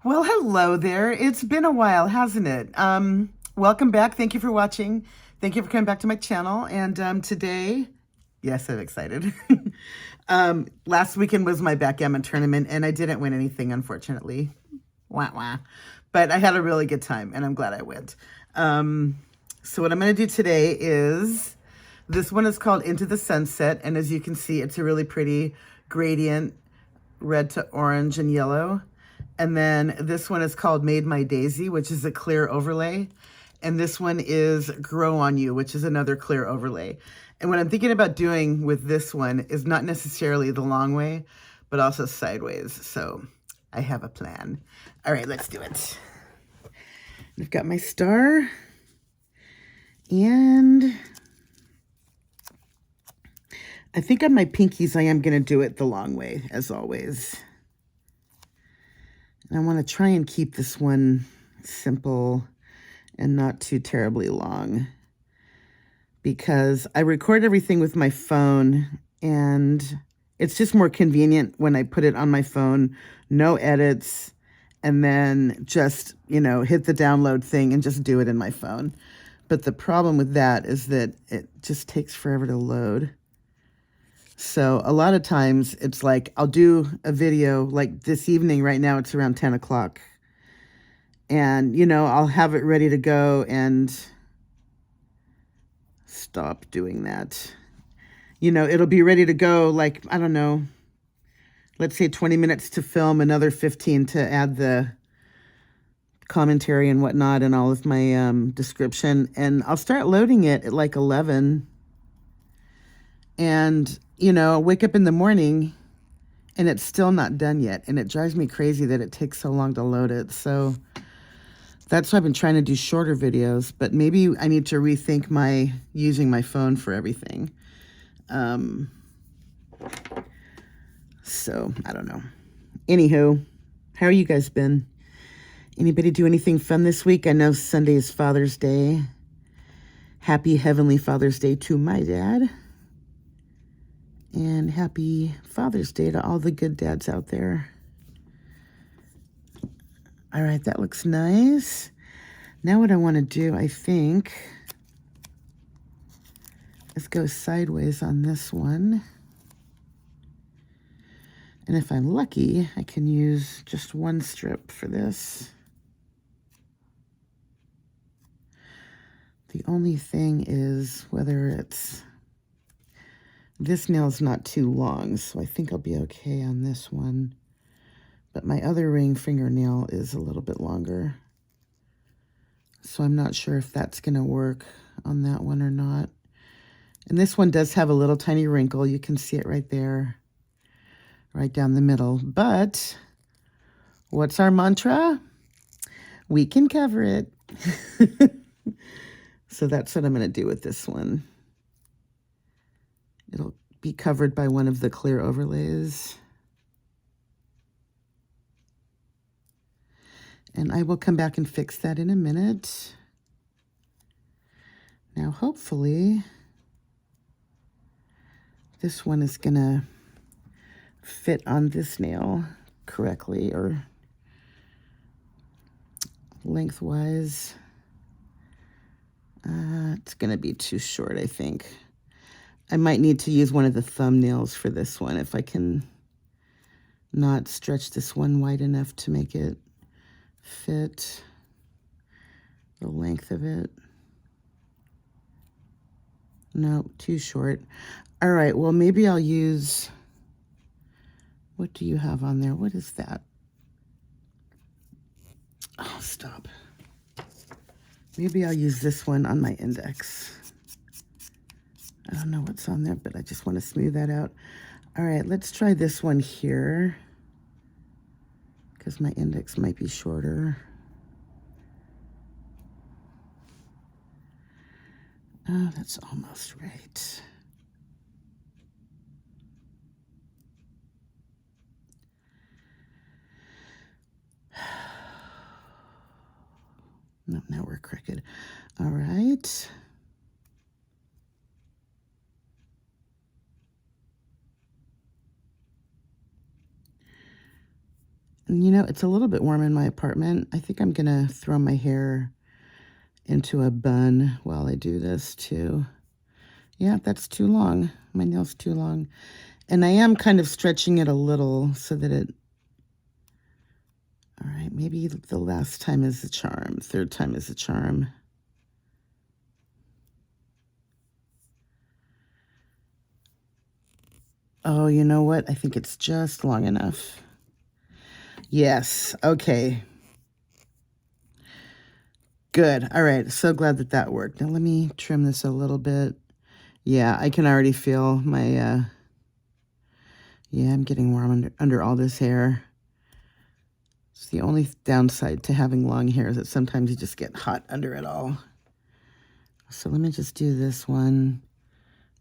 Well, hello there. It's been a while, hasn't it? Welcome back. Thank you for watching. Thank you for coming back to my channel. And today, yes, I'm excited. Last weekend was my backgammon tournament, and I didn't win anything, unfortunately. Wah wah. But I had a really good time, and I'm glad I went. So what I'm going to do today is, this one is called Into the Sunset, and as you can see, it's a really pretty gradient, red to orange and yellow. And then this one is called Made My Daisy, which is a clear overlay. And this one is Grow On You, which is another clear overlay. And what I'm thinking about doing with this one is not necessarily the long way, but also sideways. So I have a plan. All right, let's do it. I've got my star. And I think on my pinkies, I am going to do it the long way, as always. And I want to try and keep this one simple and not too terribly long, because I record everything with my phone, and it's just more convenient when I put it on my phone, no edits, and then just, hit the download thing and just do it in my phone. But the problem with that is that it just takes forever to load. So a lot of times it's like I'll do a video like this evening. Right now it's around 10 o'clock. And, I'll have it ready to go and stop doing that. It'll be ready to go like, I don't know, let's say 20 minutes to film, another 15 to add the commentary and whatnot and all of my description. And I'll start loading it at like 11. And wake up in the morning and it's still not done yet. And it drives me crazy that it takes so long to load it. So that's why I've been trying to do shorter videos, but maybe I need to rethink using my phone for everything. So I don't know. Anywho, how are you guys been? Anybody do anything fun this week? I know Sunday is Father's Day. Happy Heavenly Father's Day to my dad. And happy Father's Day to all the good dads out there. All right, that looks nice. Now what I want to do, I think, is go sideways on this one. And if I'm lucky, I can use just one strip for this. The only thing is whether it's... This nail's not too long, so I think I'll be okay on this one. But my other ring fingernail is a little bit longer. So I'm not sure if that's going to work on that one or not. And this one does have a little tiny wrinkle. You can see it right there, right down the middle. But what's our mantra? We can cover it. So that's what I'm going to do with this one. It'll be covered by one of the clear overlays. And I will come back and fix that in a minute. Now, hopefully, this one is going to fit on this nail correctly, or lengthwise. It's going to be too short, I think. I might need to use one of the thumbnails for this one if I can not stretch this one wide enough to make it fit the length of it. No, too short. All right, well, maybe I'll use... What do you have on there? What is that? Oh, stop. Maybe I'll use this one on my index. I don't know what's on there, but I just want to smooth that out. All right, let's try this one here, because my index might be shorter. Oh, that's almost right. No, now we're crooked. All right. You know, it's a little bit warm in my apartment. I think I'm going to throw my hair into a bun while I do this too. Yeah, that's too long. My nail's too long. And I am kind of stretching it a little so that it... All right, maybe the last time is the charm. Third time is the charm. Oh, you know what? I think it's just long enough. Yes, okay. Good. All right, so glad that that worked. Now let me trim this a little bit. Yeah, I can already feel my, yeah, I'm getting warm under all this hair. It's the only downside to having long hair is that sometimes you just get hot under it all. So let me just do this one.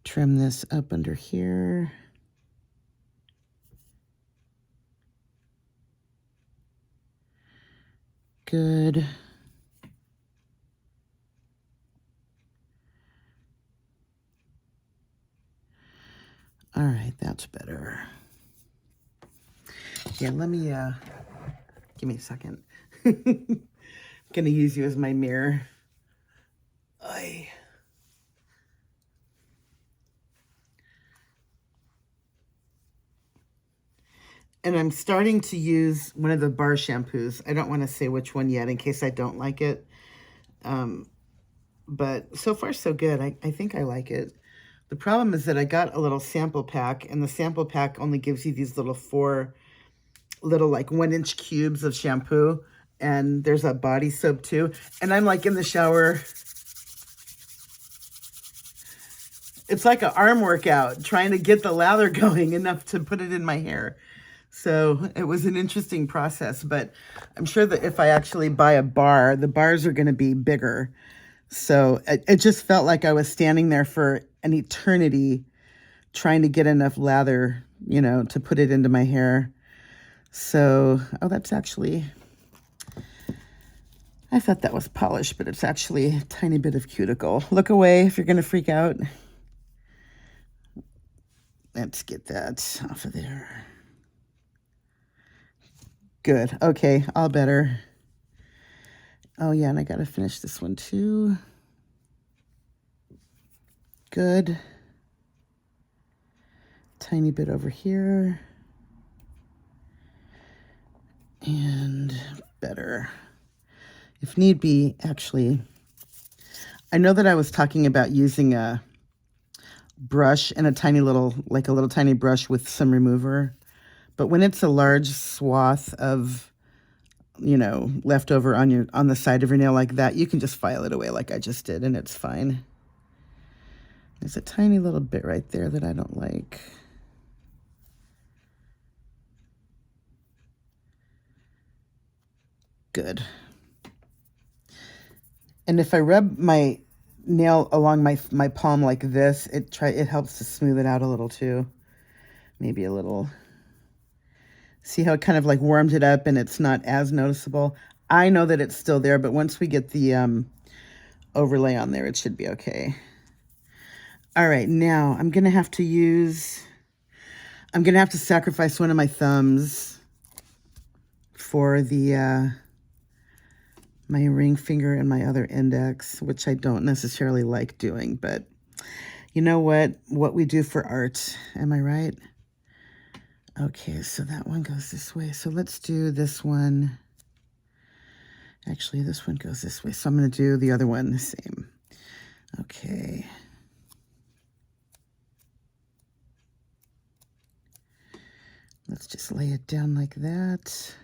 Trim this up under here. Good. All right, that's better. Yeah, let me, give me a second. I'm gonna use you as my mirror. Ay. And I'm starting to use one of the bar shampoos. I don't want to say which one yet in case I don't like it. But so far so good. I think I like it. The problem is that I got a little sample pack, and the sample pack only gives you these little 4 little like 1-inch cubes of shampoo, and there's a body soap too. And I'm like in the shower. It's like an arm workout trying to get the lather going enough to put it in my hair. So it was an interesting process, but I'm sure that if I actually buy a bar, the bars are going to be bigger. So it just felt like I was standing there for an eternity trying to get enough lather, you know, to put it into my hair. So, oh, that's actually, I thought that was polished, but it's actually a tiny bit of cuticle. Look away if you're going to freak out. Let's get that off of there. Good. Okay, all better. Oh, yeah, and I got to finish this one too. Good. Tiny bit over here. And better. If need be, actually, I know that I was talking about using a brush and a tiny little, like a little tiny brush with some remover. But when it's a large swath of, you know, leftover on the side of your nail like that, you can just file it away like I just did, and it's fine. There's a tiny little bit right there that I don't like. Good. And if I rub my nail along my palm like this, it helps to smooth it out a little too. Maybe a little. See how it kind of like warmed it up and it's not as noticeable? I know that it's still there, but once we get the overlay on there, it should be okay. All right, now I'm going to have to sacrifice one of my thumbs for the my ring finger and my other index, which I don't necessarily like doing, but you know what? What we do for art, am I right? Okay, so that one goes this way. So let's do this one. Actually, this one goes this way. So I'm going to do the other one the same. Okay. Let's just lay it down like that.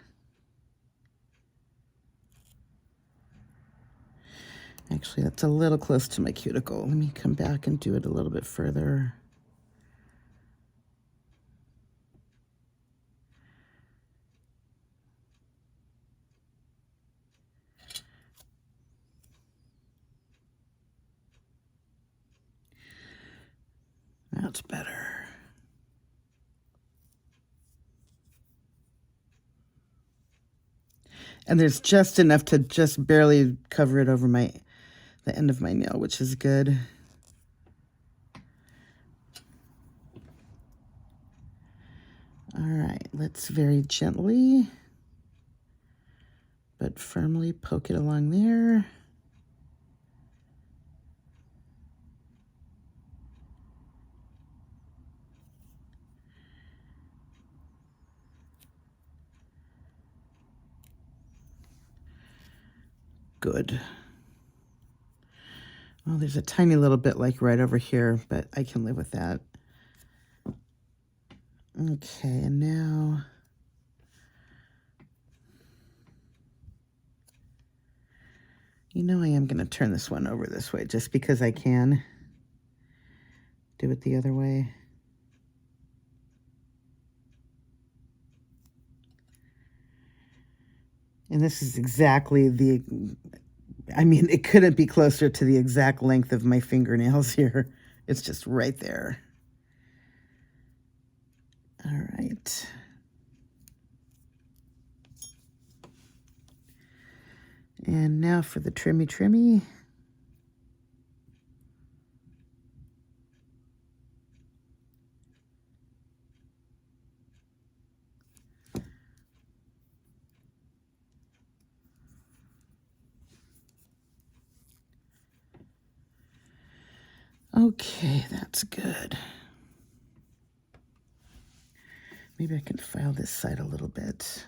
Actually, that's a little close to my cuticle. Let me come back and do it a little bit further. That's better. And there's just enough to just barely cover it over the end of my nail, which is good. All right, let's very gently but firmly poke it along there. Good. Well, there's a tiny little bit like right over here, but I can live with that. Okay, and now you know I am going to turn this one over this way just because I can do it the other way. And this is exactly the, I mean, it couldn't be closer to the exact length of my fingernails here. It's just right there. All right. And now for the trimmy. Okay, that's good. Maybe I can file this side a little bit.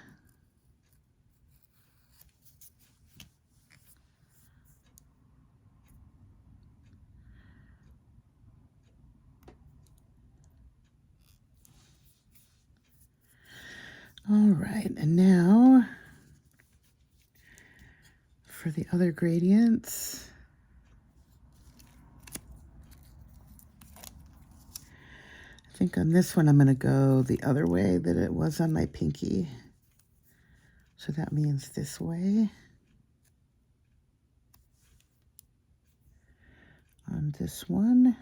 All right, and now for the other gradients. I think on this one I'm going to go the other way that it was on my pinky. So that means this way. On this one.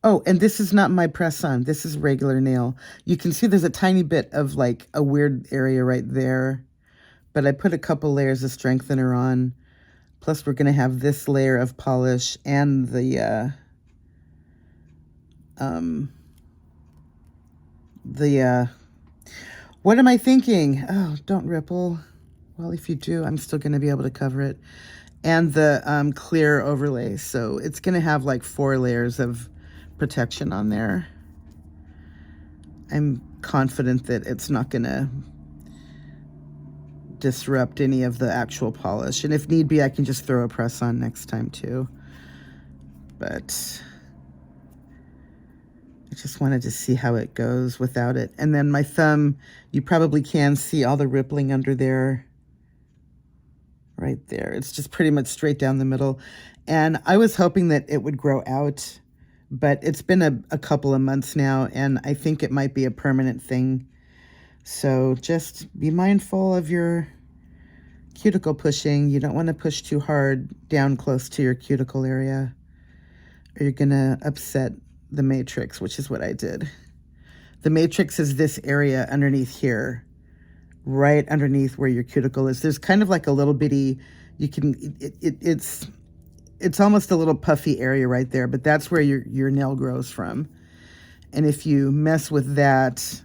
Oh, and this is not my press-on. This is regular nail. You can see there's a tiny bit of like a weird area right there. But I put a couple layers of strengthener on. Plus we're going to have this layer of polish and the what am I thinking? Oh, don't ripple. Well, if you do, I'm still going to be able to cover it. And the clear overlay. So it's going to have like 4 layers of protection on there. I'm confident that it's not going to disrupt any of the actual polish. And if need be, I can just throw a press on next time too. But I just wanted to see how it goes without it. And then my thumb, you probably can see all the rippling under there. Right there. It's just pretty much straight down the middle. And I was hoping that it would grow out, but it's been a couple of months now, and I think it might be a permanent thing. So just be mindful of your cuticle pushing. You don't want to push too hard down close to your cuticle area, or you're going to upset the matrix, which is what I did. The matrix is this area underneath here, right underneath where your cuticle is. There's kind of like a little bitty, you can, it's almost a little puffy area right there, but that's where your nail grows from. And if you mess with that,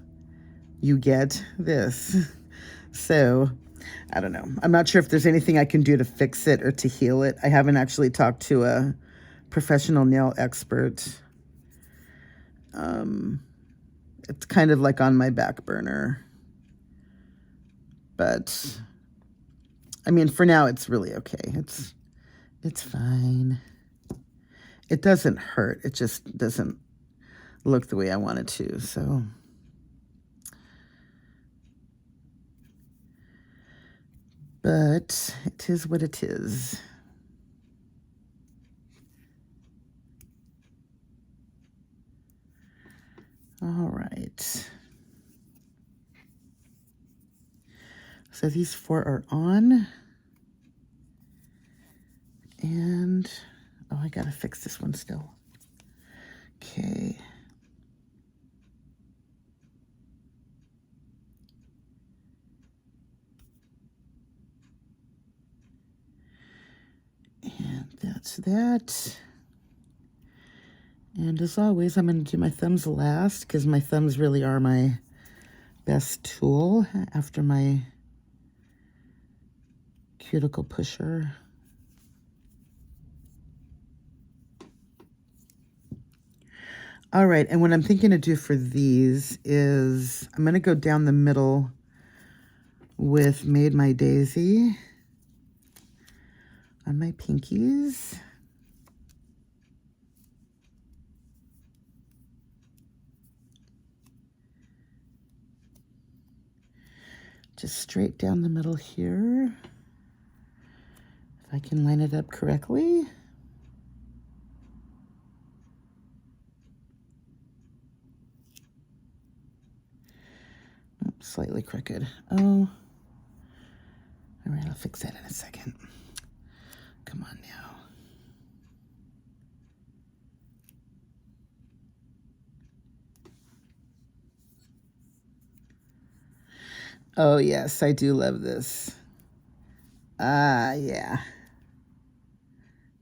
you get this. So, I don't know. I'm not sure if there's anything I can do to fix it or to heal it. I haven't actually talked to a professional nail expert. It's kind of like on my back burner. But, I mean, for now, it's really okay. It's fine. It doesn't hurt. It just doesn't look the way I want it to, so. But it is what it is. All right. So these 4 are on. And, oh, I gotta fix this one still. Okay. And that's that. And as always, I'm going to do my thumbs last because my thumbs really are my best tool after my cuticle pusher. All right, and what I'm thinking to do for these is I'm going to go down the middle with Made My Daisy on my pinkies. Just straight down the middle here. If I can line it up correctly. Oops, slightly crooked. Oh. All right, I'll fix that in a second. Come on now. Oh, yes, I do love this. Yeah.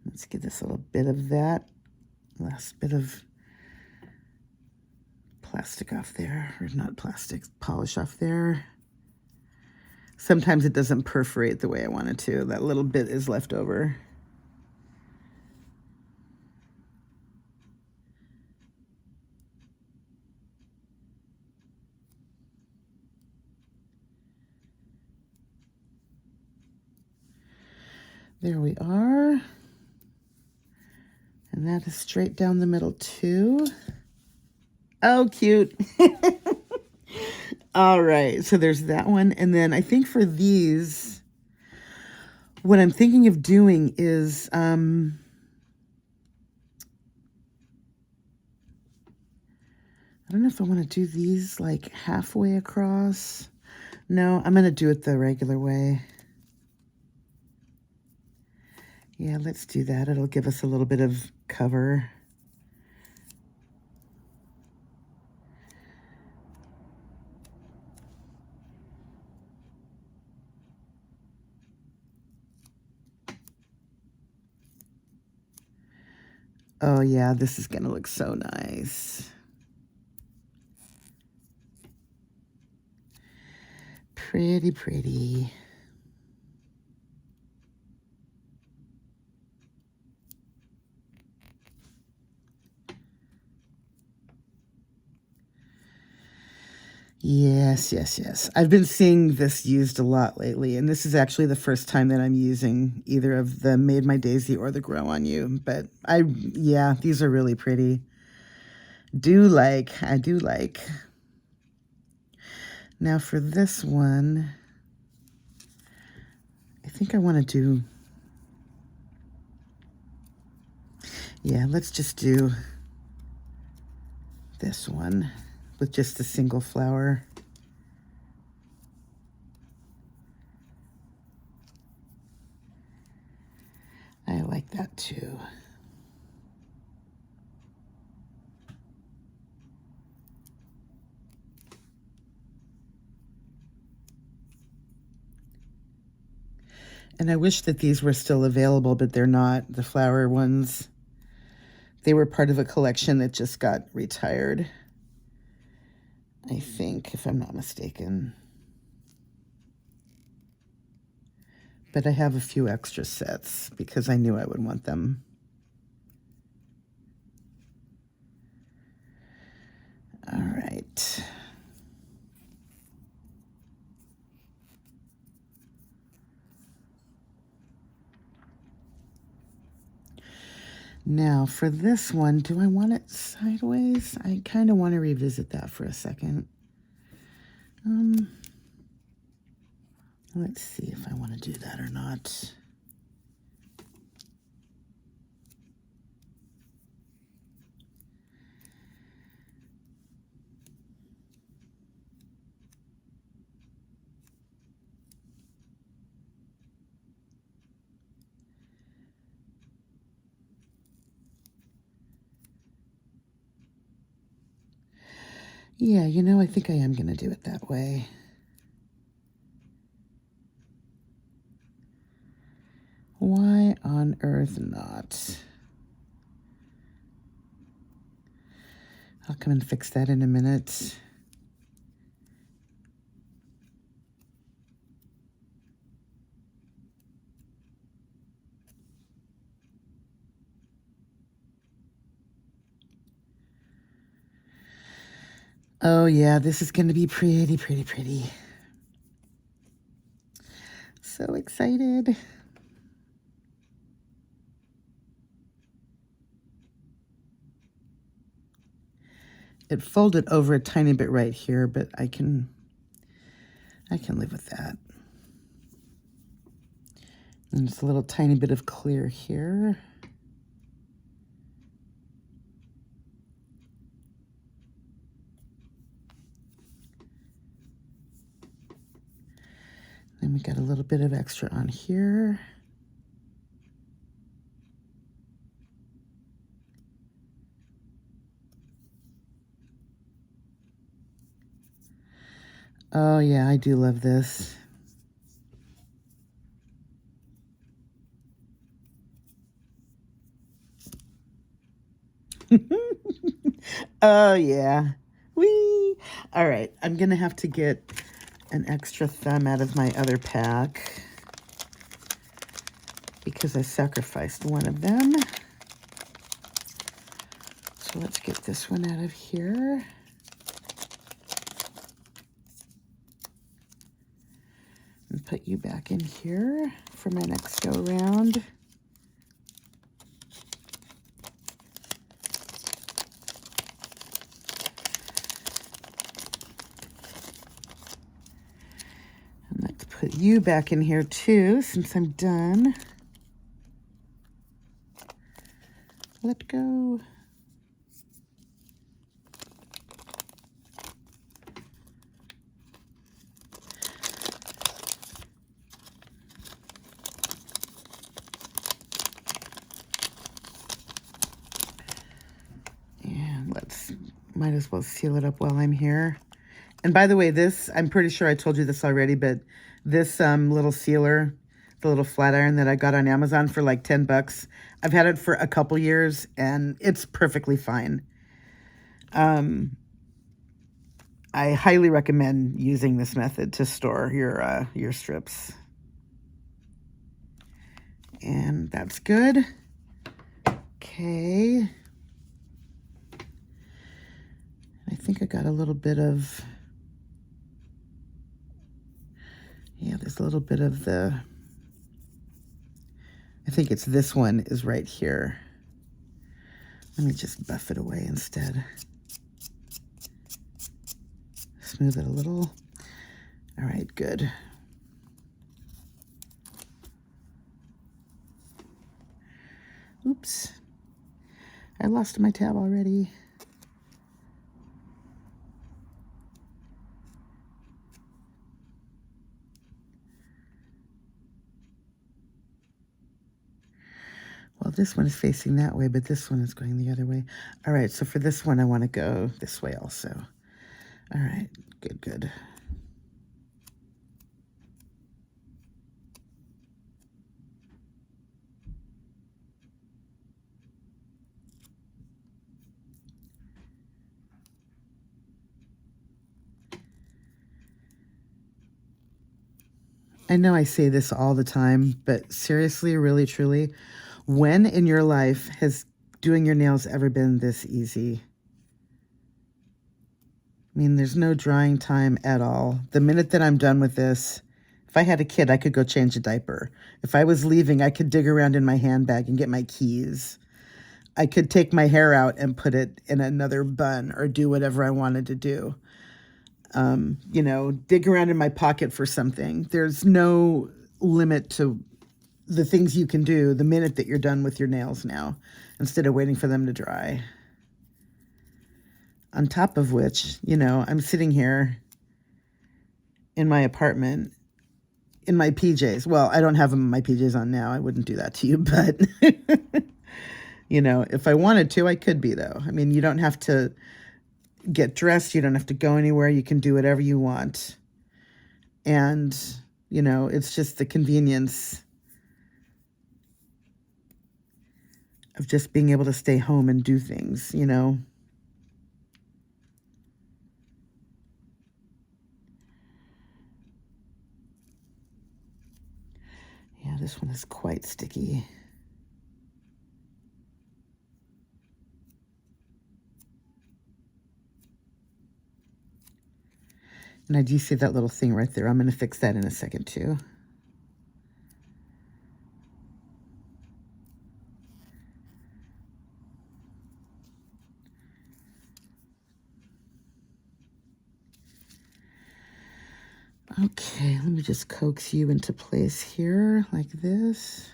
Let's get this little bit of that. Last bit of plastic off there. Or not plastic, polish off there. Sometimes it doesn't perforate the way I want it to. That little bit is left over. There we are. And that is straight down the middle too. Oh, cute. All right, so there's that one. And then I think for these, what I'm thinking of doing is, I don't know if I want to do these like halfway across. No, I'm going to do it the regular way. Yeah, let's do that. It'll give us a little bit of cover. Oh yeah, this is going to look so nice. Pretty, pretty. Yes, yes, yes. I've been seeing this used a lot lately, and this is actually the first time that I'm using either of the Made My Daisy or the Grow On You. But yeah, these are really pretty. I do like. Now for this one, I think I want to do, yeah, let's just do this one with just a single flower. I like that too. And I wish that these were still available, but they're not. The flower ones, they were part of a collection that just got retired, I think, if I'm not mistaken. But I have a few extra sets because I knew I would want them. All right. Now for this one, do I want it sideways? I kind of want to revisit that for a second. Let's see if I want to do that or not. Yeah, you know, I think I am going to do it that way. Why on earth not? I'll come and fix that in a minute. Oh yeah, this is going to be pretty, pretty, pretty. So excited. It folded over a tiny bit right here, but I can live with that. And just a little tiny bit of clear here. Then we got a little bit of extra on here. Oh yeah, I do love this. Oh yeah. Whee! All right, I'm gonna have to get an extra thumb out of my other pack because I sacrificed one of them. So let's get this one out of here. And put you back in here for my next go round. And let's put you back in here too, since I'm done. Let go. Might as well seal it up while I'm here. And by the way, this, I'm pretty sure I told you this already, but this little sealer, the little flat iron that I got on Amazon for like 10 bucks, I've had it for a couple years and it's perfectly fine. I highly recommend using this method to store your strips. And that's good. Okay. I think I got a little bit of, yeah, there's a little bit of the, I think it's this one is right here. Let me just buff it away instead. Smooth it a little. All right, good. Oops. I lost my tab already. Well, this one is facing that way, but this one is going the other way. All right, so for this one, I want to go this way also. All right, good, good. I know I say this all the time, but seriously, really, truly, when in your life has doing your nails ever been this easy? I mean, there's no drying time at all. The minute that I'm done with this, if I had a kid, I could go change a diaper. If I was leaving, I could dig around in my handbag and get my keys. I could take my hair out and put it in another bun or do whatever I wanted to do. You know, dig around in my pocket for something. There's no limit to the things you can do the minute that you're done with your nails now, instead of waiting for them to dry. On top of which, you know, I'm sitting here in my apartment in my PJs. Well, I don't have my PJs on now. I wouldn't do that to you, but you know, if I wanted to, I could be though. I mean, you don't have to get dressed. You don't have to go anywhere. You can do whatever you want. And, you know, it's just the convenience of just being able to stay home and do things, you know. Yeah, this one is quite sticky. And I do see that little thing right there. I'm going to fix that in a second too. Okay, let me just coax you into place here like this.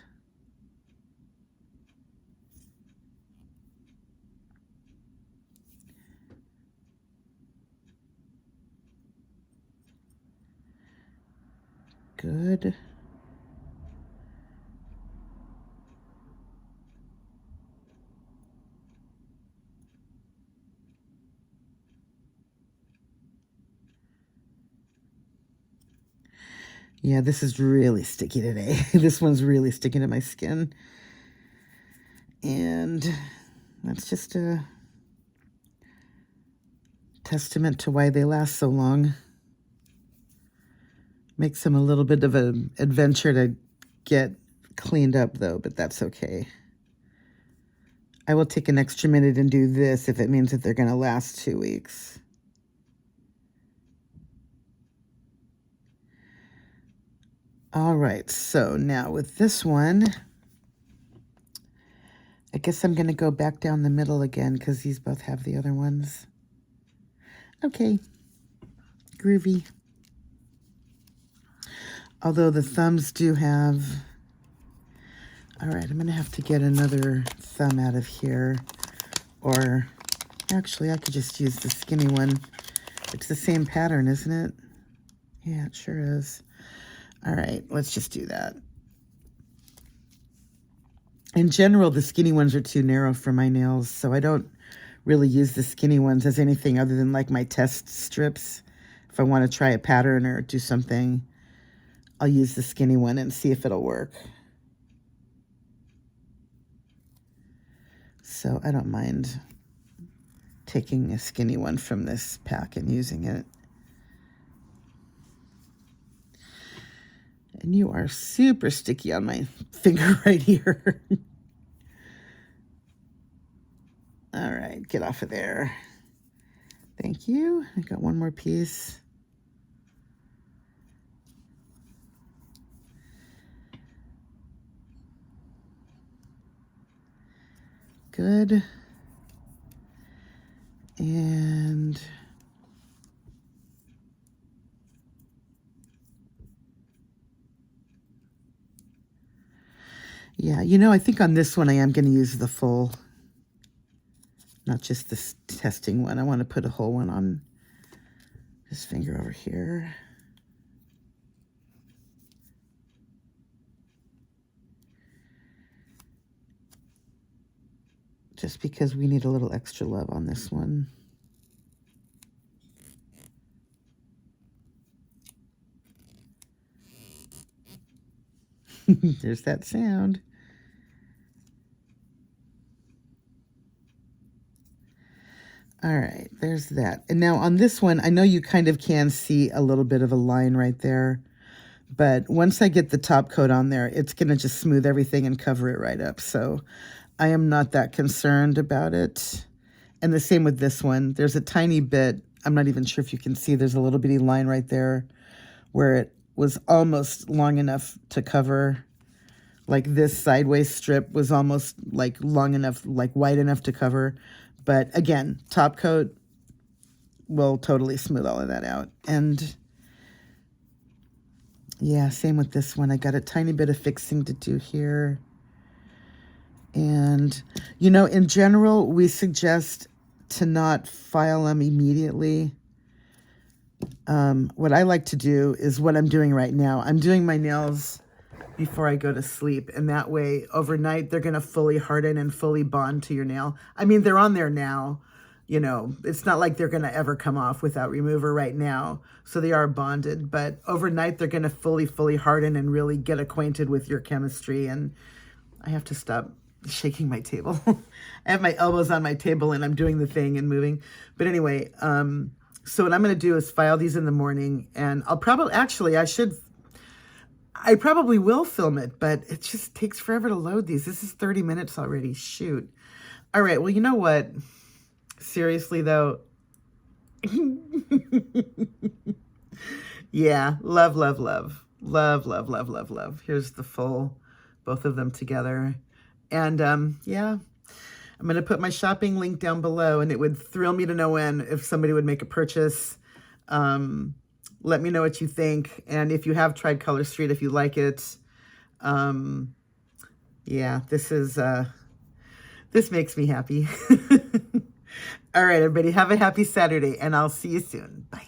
Good. Yeah, this is really sticky today. This one's really sticking to my skin. And that's just a testament to why they last so long. Makes them a little bit of an adventure to get cleaned up though, but that's okay. I will take an extra minute and do this if it means that they're going to last 2 weeks. All right, so now with this one, I guess I'm going to go back down the middle again because these both have the other ones. Okay, groovy. Although the thumbs do have... All right, I'm going to have to get another thumb out of here. Or actually, I could just use the skinny one. It's the same pattern, isn't it? Yeah, it sure is. All right, let's just do that. In general, the skinny ones are too narrow for my nails, so I don't really use the skinny ones as anything other than like my test strips. If I want to try a pattern or do something, I'll use the skinny one and see if it'll work. So I don't mind taking a skinny one from this pack and using it. And you are super sticky on my finger right here. All right, get off of there. Thank you. I got one more piece. Good. And yeah, you know, I think on this one I am going to use the full, not just this testing one. I want to put a whole one on this finger over here. Just because we need a little extra love on this one. There's that sound. All right, there's that. And now on this one, I know you kind of can see a little bit of a line right there. But once I get the top coat on there, it's going to just smooth everything and cover it right up. So I am not that concerned about it. And the same with this one. There's a tiny bit, I'm not even sure if you can see, there's a little bitty line right there where it was almost long enough to cover. Like this sideways strip was almost like long enough, like wide enough to cover. But again, top coat will totally smooth all of that out. And yeah, same with this one. I got a tiny bit of fixing to do here. And, you know, in general, we suggest to not file them immediately. What I like to do is what I'm doing right now. I'm doing my nails before I go to sleep. And that way, overnight, they're going to fully harden and fully bond to your nail. I mean, they're on there now. You know, it's not like they're going to ever come off without remover right now. So they are bonded. But overnight, they're going to fully harden and really get acquainted with your chemistry. And I have to stop shaking my table. I have my elbows on my table and I'm doing the thing and moving. But anyway, so what I'm going to do is file these in the morning. And I'll probably, actually, I probably will film it, but it just takes forever to load these. This is 30 minutes already. Shoot. All right. Well, you know what? Seriously, though. Yeah, love, love, love. Love, love, love, love, love. Here's the full, both of them together. And yeah, I'm going to put my shopping link down below, and it would thrill me to no end if somebody would make a purchase. Let me know what you think. And if you have tried Color Street, if you like it, yeah, this makes me happy. All right, everybody, have a happy Saturday, and I'll see you soon. Bye.